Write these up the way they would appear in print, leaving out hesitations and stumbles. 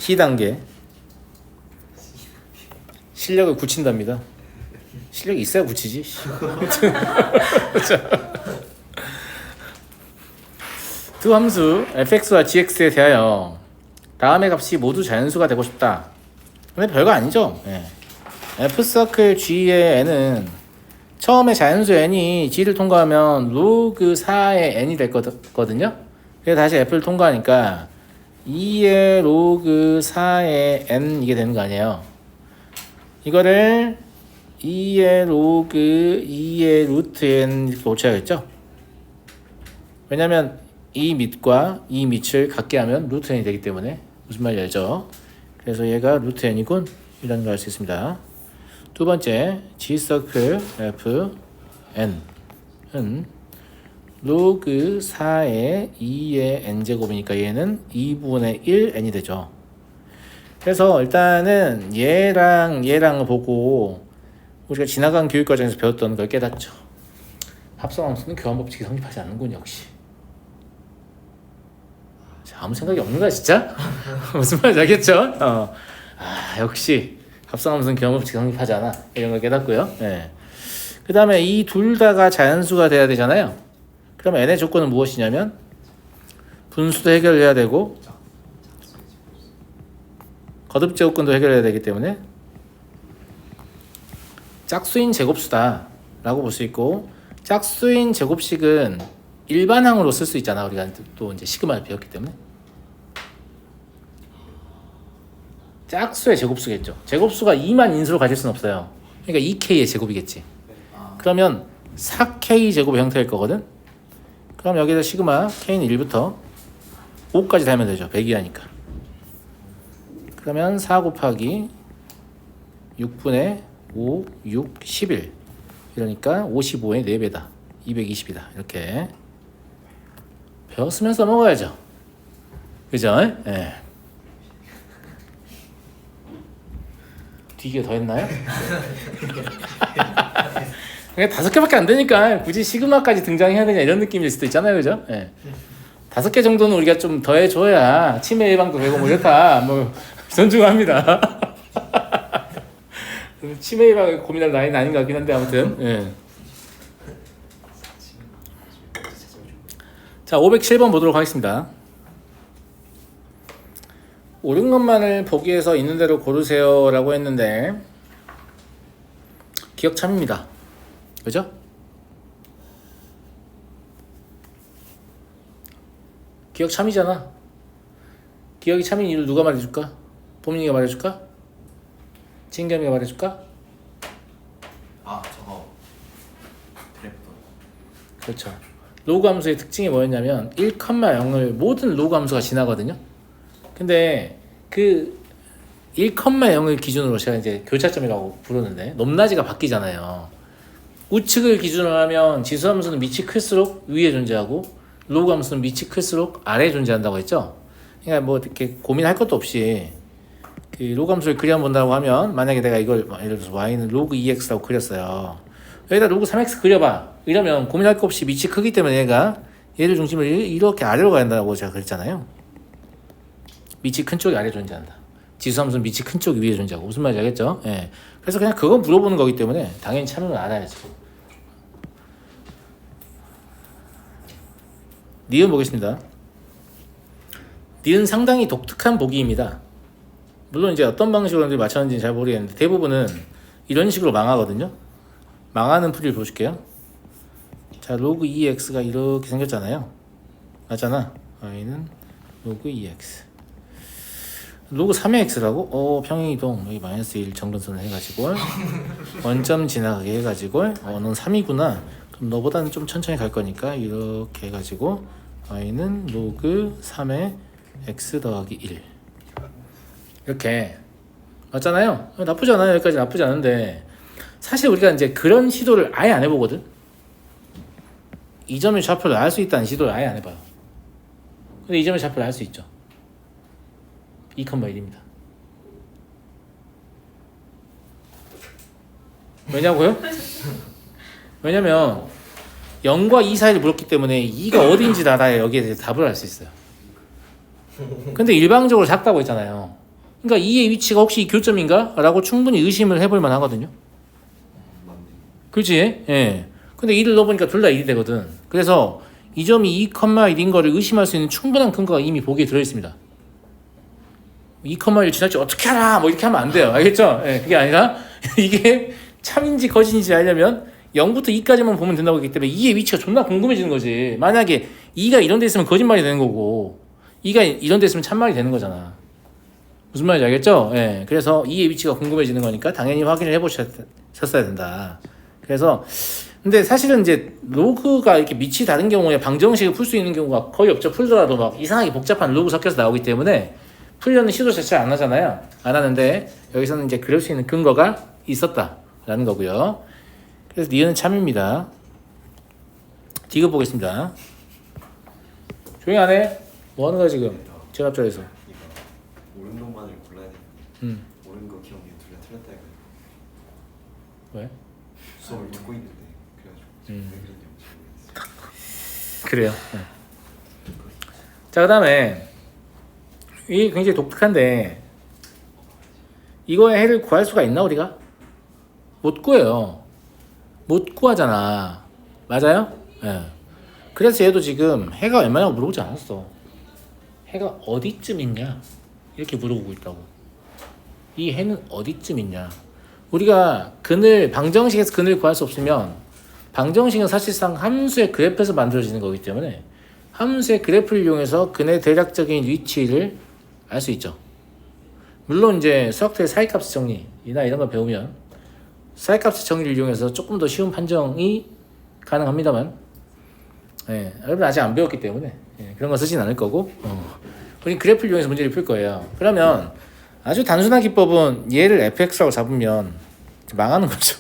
C단계. 실력을 굳힌답니다. 실력이 있어야 굳히지. 두 함수 fx와 gx에 대하여 다음의 값이 모두 자연수가 되고 싶다. 근데 별거 아니죠. 네. f서클 g의 n은 처음에 자연수 n이 g를 통과하면 로그 4의 n이 될 거거든요. 그래서 다시 f를 통과하니까 2의 로그 4의 n 이게 되는 거 아니에요. 이거를 2의 로그 2의 루트 n 이렇게 고쳐야겠죠. 왜냐면 이 밑과 이 밑을 같게 하면 루트 n이 되기 때문에 무슨 말인지 알죠? 그래서 얘가 루트 n이군 이라는 걸 알 수 있습니다. 두 번째 g서클 fn은 로그 4의 2의 n제곱이니까 얘는 2분의 1 n이 되죠. 그래서 일단은 얘랑 보고 우리가 지나간 교육 과정에서 배웠던 걸 깨닫죠. 합성함수는 교환법칙이 성립하지 않는군 역시. 아무 생각이 없는 거야 진짜? 무슨 말인지 알겠죠? 역시 합성함수는 교환법칙이 성립하지 않아 이런 걸 깨닫고요. 네. 그 다음에 이 둘 다가 자연수가 돼야 되잖아요. 그러면 n의 조건은 무엇이냐면 분수도 해결해야 되고 거듭제곱근도 해결해야 되기 때문에 짝수인 제곱수다 라고 볼 수 있고, 짝수인 제곱식은 일반항으로 쓸 수 있잖아. 우리가 또 이제 시그마를 배웠기 때문에. 짝수의 제곱수겠죠. 제곱수가 2만 인수로 가질 수는 없어요. 그러니까 2K의 제곱이겠지. 그러면 4K 제곱의 형태일 거거든. 그럼 여기다 시그마 K는 1부터 5까지 달면 되죠. 100이 하니까. 그러면 4 곱하기 6분의 5, 6, 11 이러니까 55의 4배다. 220이다. 이렇게 배웠으면 써먹어야죠. 그죠? 예. 뒤에 더 했나요? 그냥 5개밖에 안 되니까 굳이 시그마까지 등장해야 되냐 이런 느낌일 수도 있잖아요. 그죠? 예. 5개 정도는 우리가 좀 더 해줘야 치매 예방도 되고 뭐 이렇다. 뭐 존중합니다. 치매 예방에 고민할 나이는 아닌 것 같긴 한데 아무튼. 예. 자, 507번 보도록 하겠습니다. 옳은 것만을 보기에서 있는 대로 고르세요 라고 했는데 기억 참입니다. 그죠? 기억 참이잖아. 기억이 참인 이유를 누가 말해줄까? 보민이가 말해줄까? 진겸이가 말해줄까? 저거 드래프트. 그렇죠. 로그 함수의 특징이 뭐였냐면 1,0을 모든 로그 함수가 지나거든요. 근데 그 1,0을 기준으로 제가 이제 교차점이라고 부르는데 높낮이가 바뀌잖아요. 우측을 기준으로 하면 지수함수는 밑이 클수록 위에 존재하고 로그 함수는 밑이 클수록 아래에 존재한다고 했죠. 그러니까 뭐 이렇게 고민할 것도 없이 그 로그 함수를 그려본다고 하면 만약에 내가 이걸 예를 들어서 y는 로그 2x라고 그렸어요. 여기다 로그 3x 그려봐. 이러면 고민할 것 없이 밑이 크기 때문에 얘가 얘를 중심으로 이렇게 아래로 가야 한다고 제가 그랬잖아요. 밑이 큰 쪽이 아래에 존재한다. 지수함수는 밑이 큰 쪽이 위에 존재하고. 무슨 말인지 알겠죠? 예. 그래서 그냥 그거 물어보는 거기 때문에 당연히 참여는 알아야죠. 니은 보겠습니다. 니은 상당히 독특한 보기입니다. 물론 이제 어떤 방식으로 맞췄는지 잘 모르겠는데 대부분은 이런 식으로 망하거든요. 망하는 풀이를 보여줄게요. 자, 로그 2x가 이렇게 생겼잖아요. 맞잖아. y는 로그 2x. 로그 3의 x라고? 평행이동 여기 마이너스 1 정근선을 해가지고 원점 지나가게 해가지고 넌 3이구나. 그럼 너보다는 좀 천천히 갈 거니까 이렇게 해가지고 y는 로그 3의 x 더하기 1 이렇게 맞잖아요. 나쁘지 않아요. 여기까지 나쁘지 않은데 사실 우리가 이제 그런 시도를 아예 안 해보거든. 이 점의 좌표를 알 수 있다는 시도를 아예 안 해봐요. 근데 이 점의 좌표를 알 수 있죠. 2,1입니다. 왜냐고요? 왜냐면 0과 2 사이를 물었기 때문에 2가 어딘지 알아야 여기에 대해서 답을 알 수 있어요. 근데 일방적으로 작다고 했잖아요. 그러니까 2의 위치가 혹시 이 교점인가? 라고 충분히 의심을 해볼 만 하거든요. 맞네. 그렇지? 예. 근데 2를 넣어보니까 둘 다 1이 되거든. 그래서 이 점이 2,1인 거를 의심할 수 있는 충분한 근거가 이미 보기에 들어있습니다. 2,1 지날지 어떻게 알아? 뭐 이렇게 하면 안 돼요. 알겠죠? 예, 그게 아니라 이게 참인지 거짓인지 알려면 0부터 2까지만 보면 된다고 했기 때문에 2의 위치가 존나 궁금해지는 거지. 만약에 2가 이런 데 있으면 거짓말이 되는 거고 2가 이런 데 있으면 참말이 되는 거잖아. 무슨 말인지 알겠죠? 예. 그래서 2의 위치가 궁금해지는 거니까 당연히 확인을 해보셨어야 된다. 그래서 근데 사실은 이제 로그가 이렇게 밑이 다른 경우에 방정식을 풀 수 있는 경우가 거의 없죠. 풀더라도 막 이상하게 복잡한 로그 섞여서 나오기 때문에 풀려는 시도 자체를 안 하잖아요. 안 하는데 여기서는 이제 그럴 수 있는 근거가 있었다라는 거고요. 그래서 니은은 참입니다. 디귿 보겠습니다. 조용히 안 해? 뭐 하는 거야 지금? 제갑자에서. 이거 옳은 놈만을 골라야 돼. 옳은 거 기억이 둘 다 틀렸다 이거. 왜? 수업을 듣고 있는데 그래가지고 왜 그랬냐고 잘 모르겠어. 그래요. 네. 자, 그 다음에 이 굉장히 독특한데 이거의 해를 구할 수가 있나 우리가? 못 구해요. 못 구하잖아. 맞아요? 예. 그래서 얘도 지금 해가 얼마냐고 물어보지 않았어. 해가 어디쯤 있냐? 이렇게 물어보고 있다고. 이 해는 어디쯤 있냐? 우리가 근을 방정식에서 근을 구할 수 없으면 방정식은 사실상 함수의 그래프에서 만들어지는 거기 때문에 함수의 그래프를 이용해서 근의 대략적인 위치를 알 수 있죠. 물론 이제 수학의 사이값 정리나 이런 거 배우면 사이값 정리를 이용해서 조금 더 쉬운 판정이 가능합니다만, 예, 여러분 아직 안 배웠기 때문에 그런 거 쓰진 않을 거고, 우리 그래프를 이용해서 문제를 풀 거예요. 그러면 아주 단순한 기법은 얘를 fx라고 잡으면 망하는 거죠.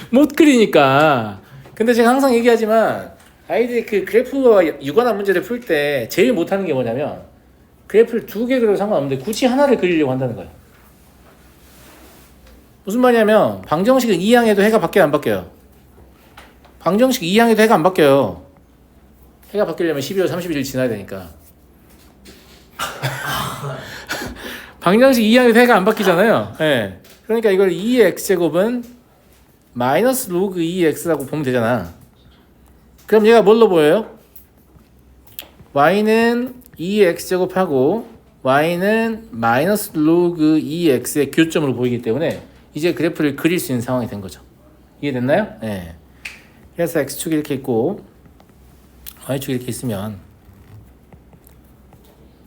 못 그리니까. 근데 제가 항상 얘기하지만 아이들이 그 그래프와 유관한 문제를 풀 때 제일 못하는 게 뭐냐면 그래프를 두 개 그려도 상관없는데 굳이 하나를 그리려고 한다는 거예요. 무슨 말이냐면 방정식은 2항에도 해가 바뀌어요, 안 바뀌어요? 방정식 2항에도 해가 안 바뀌어요. 해가 바뀌려면 12월 31일 지나야 되니까. 방정식 2항에도 해가 안 바뀌잖아요. 예. 그러니까 이걸 2의 x제곱은 마이너스 로그 2x라고 보면 되잖아. 그럼 얘가 뭘로 보여요? y는 2의 x제곱하고 y는 마이너스 로그 2x의 교점으로 보이기 때문에 이제 그래프를 그릴 수 있는 상황이 된 거죠. 이해됐나요? 네. 그래서 x축이 이렇게 있고 y축이 이렇게 있으면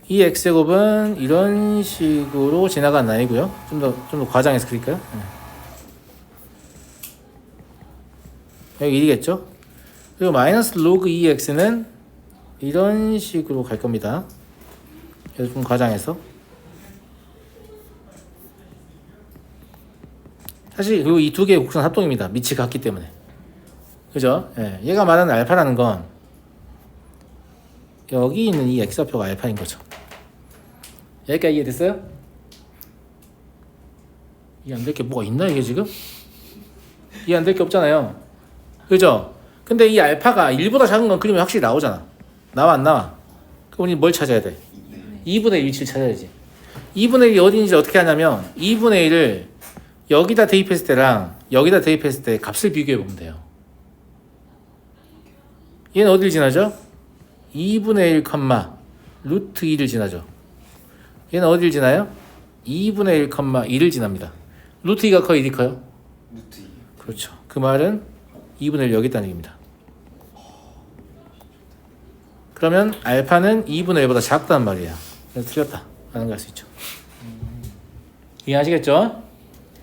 이 x제곱은 이런 식으로 지나간 라인이고요. 좀 더 과장해서 그릴까요? 네. 여기 1이겠죠? 그리고 마이너스 로그 2x는 이런 식으로 갈 겁니다. 그래서 좀 과장해서. 사실 그리고 이 두 개의 곡선 합동입니다. 밑이 같기 때문에. 그죠? 예. 얘가 말하는 알파라는 건 여기 있는 이 x좌표가 알파인 거죠. 여기까지 이해됐어요? 이해 안 될 게 뭐가 있나 이게 지금? 이해 안 될 게 없잖아요. 그죠? 근데 이 알파가 1보다 작은 건 그림이 확실히 나오잖아. 나와 안 나와? 그럼 우리 뭘 찾아야 돼? 2분의 1 위치를 찾아야지. 2분의 1이 어디인지 어떻게 하냐면 2분의 1을 여기다 대입했을 때랑 여기다 대입했을 때 값을 비교해 보면 돼요. 얘는 어디를 지나죠? 2분의 1, 루트 2를 지나죠. 얘는 어디를 지나요? 2분의 1, 2를 지납니다. 루트 2가 커요? 1이 커요? 루트 2. 그렇죠. 그 말은 2분의 1 여기 있다는 얘기입니다. 그러면 알파는 2분의 1보다 작다는 말이에요. 그래서 틀렸다 라는 걸 알 수 있죠. 이해하시겠죠?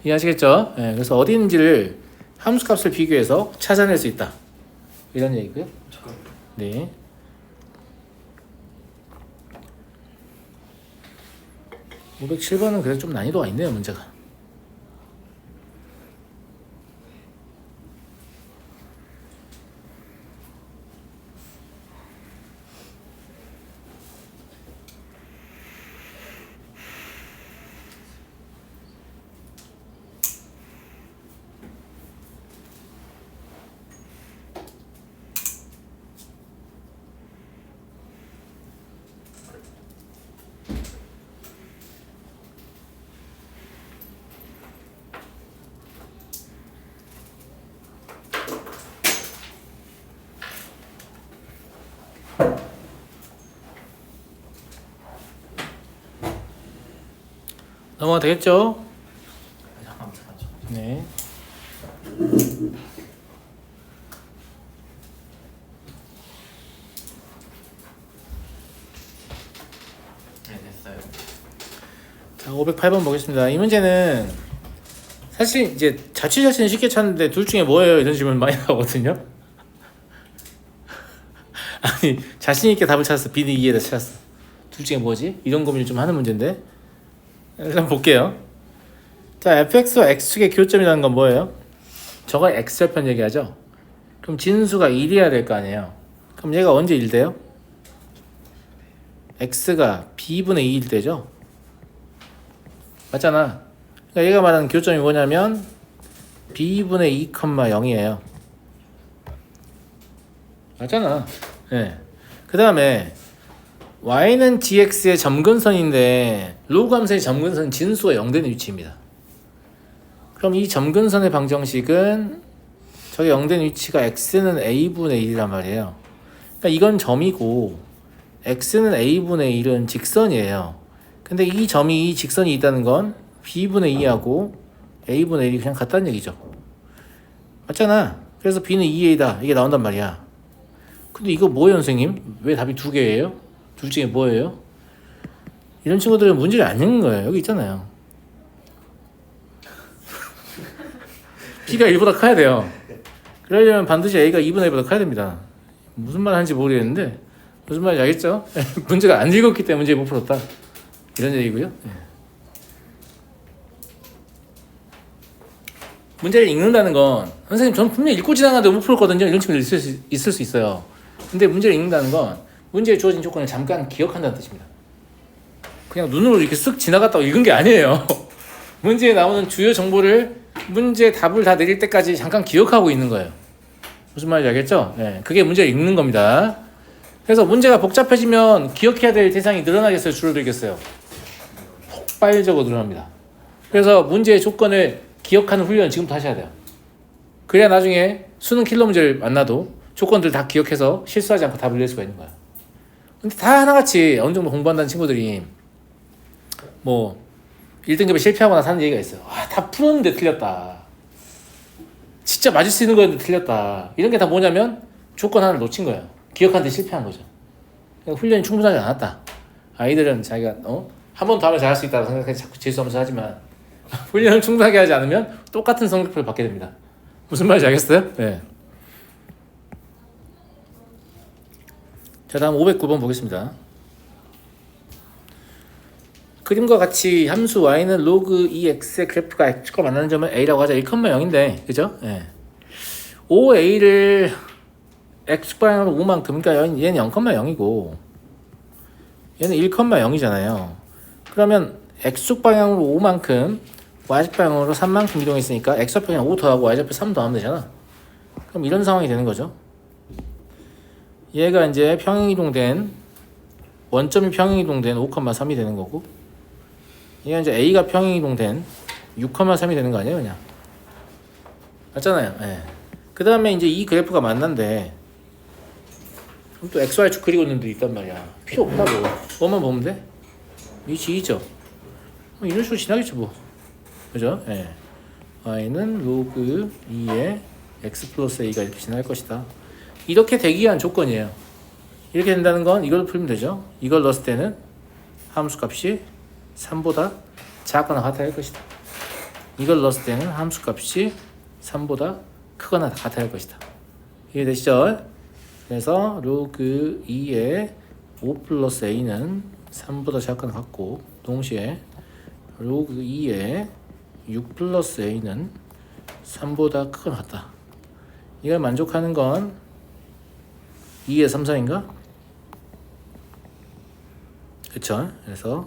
이해하시겠죠? 네, 그래서 어디 있는지를 함수값을 비교해서 찾아낼 수 있다. 이런 얘기고요. 잠깐. 네. 507번은 그래도 좀 난이도가 있네요, 문제가. 넘어가 되겠죠? 잠깐만. 네. 네, 됐어요. 자, 508번 보겠습니다. 이 문제는 사실 이제 자취자치는 쉽게 찾는데 둘 중에 뭐예요? 이런 질문 많이 나오거든요. 아니 자신 있게 답을 찾았어. B는 2에다 찾았어. 둘 중에 뭐지? 이런 고민을 좀 하는 문제인데 일단 볼게요. 자, fx와 x축의 교점이라는 건 뭐예요? 저걸 x절편 얘기하죠? 그럼 진수가 1이어야 될 거 아니에요? 그럼 얘가 언제 1 돼요? x가 b분의 2일 때죠? 맞잖아. 그러니까 얘가 말하는 교점이 뭐냐면 b분의 2, 0이에요. 맞잖아. 네. 그 다음에 y는 gx의 점근선인데 로그 함수의 점근선 진수가 0 되는 위치입니다. 그럼 이 점근선의 방정식은 저게 0 되는 위치가 x는 a분의 1이란 말이에요. 그러니까 이건 점이고 x는 a분의 1은 직선이에요. 근데 이 점이 이 직선이 있다는 건 b분의 2하고 a분의 1이 그냥 같다는 얘기죠. 맞잖아. 그래서 b는 2a다 이게 나온단 말이야. 근데 이거 뭐예요 선생님? 왜 답이 두 개예요? 둘 중에 뭐예요? 이런 친구들은 문제를 안 읽는 거예요. 여기 있잖아요. b가 1보다 커야 돼요. 그러려면 반드시 a가 2분의 1보다 커야 됩니다. 무슨 말 하는지 모르겠는데 무슨 말인지 알겠죠? 문제가 안 읽었기 때문에 문제 못 풀었다. 이런 얘기고요. 네. 문제를 읽는다는 건 선생님 저는 분명히 읽고 지나가는데 못 풀었거든요. 이런 친구들 있을 수 있어요. 근데 문제를 읽는다는 건 문제에 주어진 조건을 잠깐 기억한다는 뜻입니다. 그냥 눈으로 이렇게 쓱 지나갔다고 읽은 게 아니에요. 문제에 나오는 주요 정보를 문제 답을 다 내릴 때까지 잠깐 기억하고 있는 거예요. 무슨 말인지 알겠죠? 네, 그게 문제를 읽는 겁니다. 그래서 문제가 복잡해지면 기억해야 될 대상이 늘어나겠어요? 줄어들겠어요? 폭발적으로 늘어납니다. 그래서 문제의 조건을 기억하는 훈련을 지금부터 하셔야 돼요. 그래야 나중에 수능 킬러 문제를 만나도 조건들 다 기억해서 실수하지 않고 답을 낼 수가 있는 거야. 근데 다 하나같이 어느 정도 공부한다는 친구들이 뭐 1등급에 실패하거나 사는 얘기가 있어요. 다 풀었는데 틀렸다. 진짜 맞을 수 있는 거였는데 틀렸다. 이런 게 다 뭐냐면 조건 하나를 놓친 거예요. 기억하는데 실패한 거죠. 그러니까 훈련이 충분하지 않았다. 아이들은 자기가 한 번 더 하면 잘할 수 있다고 생각해서 자꾸 재수하면서 하지만 훈련을 충분하게 하지 않으면 똑같은 성적표를 받게 됩니다. 무슨 말인지 알겠어요? 네. 자, 다음 509번 보겠습니다. 그림과 같이 함수 y는 로그 2x의 그래프가 x축과 만나는 점을 a라고 하자. 1,0인데 그죠? 네. 5a를 x축 방향으로 5만큼 그러니까 얘는 0,0이고 얘는 1,0이잖아요. 그러면 x축 방향으로 5만큼 y축 방향으로 3만큼 이동했으니까 x좌표는 5 더하고 y좌표 3 더하면 되잖아. 그럼 이런 상황이 되는 거죠. 얘가 이제 평행이동된 원점이 평행이동된 5,3이 되는 거고 얘가 이제 a가 평행이동된 6,3이 되는 거 아니에요 그냥. 맞잖아요. 네. 그 다음에 이제 이 그래프가 만난대. 그럼 또 xy축 그리고 있는 데 있단 말이야. 필요 없다고. 뭐만 보면 돼? 위치 2죠. 이런 식으로 지나겠죠 뭐. 그죠? 예. 네. y는 로그 2의 x 플러스 a가 이렇게 지날 것이다. 이렇게 되기 위한 조건이에요. 이렇게 된다는 건 이걸로 풀면 되죠. 이걸 넣었을 때는 함수값이 3보다 작거나 같아야 할 것이다. 이걸 넣었을 때는 함수값이 3보다 크거나 같아야 할 것이다. 이해되시죠? 그래서 로그 2의 5 플러스 a는 3보다 작거나 같고 동시에 로그 2의 6 플러스 a는 3보다 크거나 같다. 이걸 만족하는 건 2의 3, 4인가? 그쵸? 그래서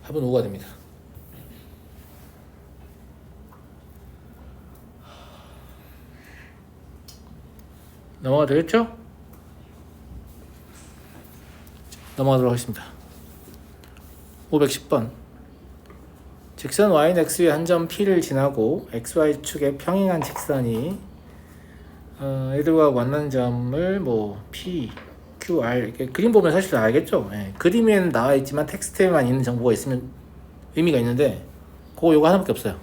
답은 5가 됩니다. 넘어가 되겠죠? 넘어가도록 하겠습니다. 510번 직선 y는 x 위의 한 점 P를 지나고 xy축에 평행한 직선이 애들과 만난 점을 뭐 P, Q, R 이렇게 그림 보면 사실 다 알겠죠. 예. 그림에는 나와 있지만 텍스트에만 있는 정보가 있으면 의미가 있는데 그거 요거 하나밖에 없어요.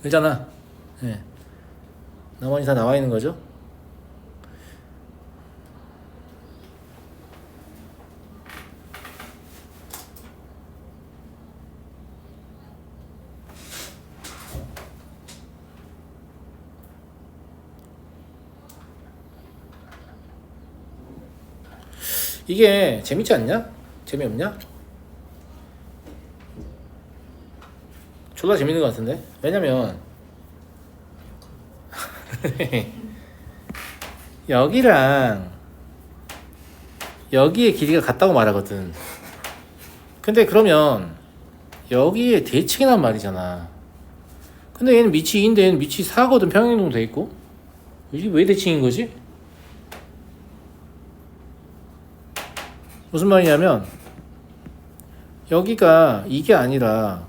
그잖아. 예. 나머지 다 나와 있는 거죠. 이게 재밌지 않냐? 재미없냐? 졸라 재밌는 것 같은데? 왜냐면 여기랑 여기의 길이가 같다고 말하거든. 근데 그러면 여기에 대칭이란 말이잖아. 근데 얘는 밑이 2인데 얘는 밑이 4거든. 평행이동 돼 있고. 이게 왜 대칭인 거지? 무슨 말이냐면 여기가 이게 아니라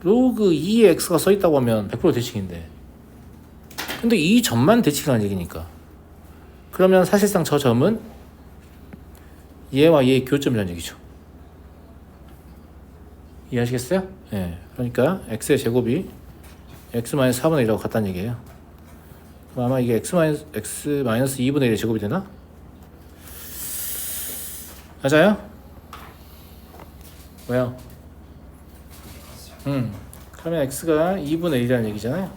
로그 2의 x가 써 있다고 하면 100% 대칭인데 근데 이 점만 대칭이라는 얘기니까 그러면 사실상 저 점은 얘와 얘의 교점이라는 얘기죠. 이해하시겠어요? 예. 그러니까 x의 제곱이 x-4분의 1하고 같다는 얘기예요. 그럼 아마 이게 x-2분의 1의 제곱이 되나? 맞아요? 왜요? 그러면 x가 2분의 1이라는 얘기잖아요.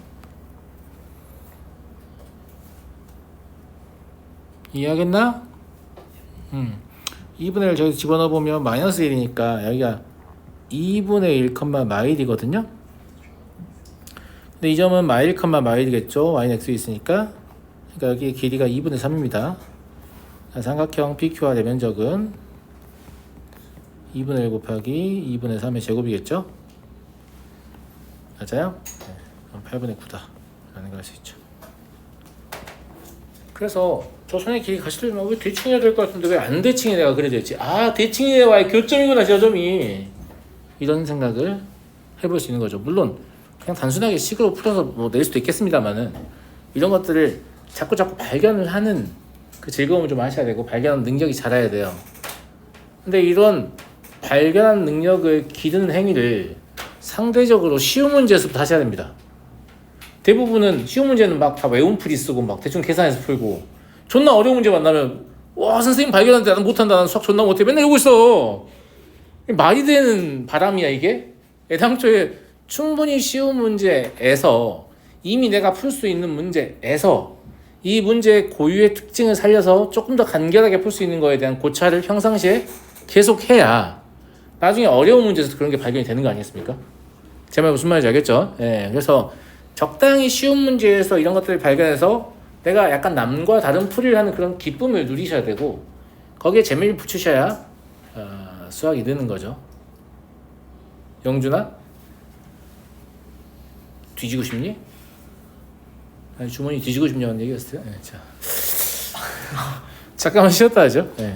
이해하겠나? 2분의 1 저기 집어넣어 보면 마이너스 1이니까 여기가 2분의 1, 마일이거든요. 근데 이 점은 마일, 마일이겠죠. y는 x 있으니까. 그러니까 여기 길이가 2분의 3입니다. 삼각형 PQ와 내면적은 2분의 1 곱하기 2분의 3의 제곱이겠죠? 맞아요? 네, 그럼 8분의 9다 라는 걸 알 수 있죠. 그래서 저 선의 길이 가시려면 왜 대칭해야 될 것 같은데 왜 안 대칭해 내가 그래져 있지? 아 대칭해와의 교점이구나 저 점이. 이런 생각을 해볼 수 있는 거죠. 물론 그냥 단순하게 식으로 풀어서 뭐 낼 수도 있겠습니다만은 이런 것들을 자꾸 발견을 하는 그 즐거움을 좀 하셔야 되고 발견 능력이 자라야 돼요. 근데 이런 발견한 능력을 기르는 행위를 상대적으로 쉬운 문제에서부터 하셔야 됩니다. 대부분은 쉬운 문제는 막 다 외운 풀이 쓰고 막 대충 계산해서 풀고 존나 어려운 문제 만나면 와 선생님 발견하는데 나는 못한다 나는 수학 존나 못해 맨날 이러고 있어. 말이 되는 바람이야 이게. 애당초에 충분히 쉬운 문제에서 이미 내가 풀 수 있는 문제에서 이 문제의 고유의 특징을 살려서 조금 더 간결하게 풀 수 있는 거에 대한 고찰을 평상시에 계속 해야 나중에 어려운 문제에서 그런 게 발견이 되는 거 아니겠습니까? 제 말 무슨 말인지 알겠죠? 예, 그래서 적당히 쉬운 문제에서 이런 것들을 발견해서 내가 약간 남과 다른 풀이를 하는 그런 기쁨을 누리셔야 되고 거기에 재미를 붙이셔야 수학이 느는 거죠. 영준아? 뒤지고 싶니? 아니, 주머니 뒤지고 싶냐는 얘기였어요. 네, 자. 잠깐만 쉬었다 하죠. 네.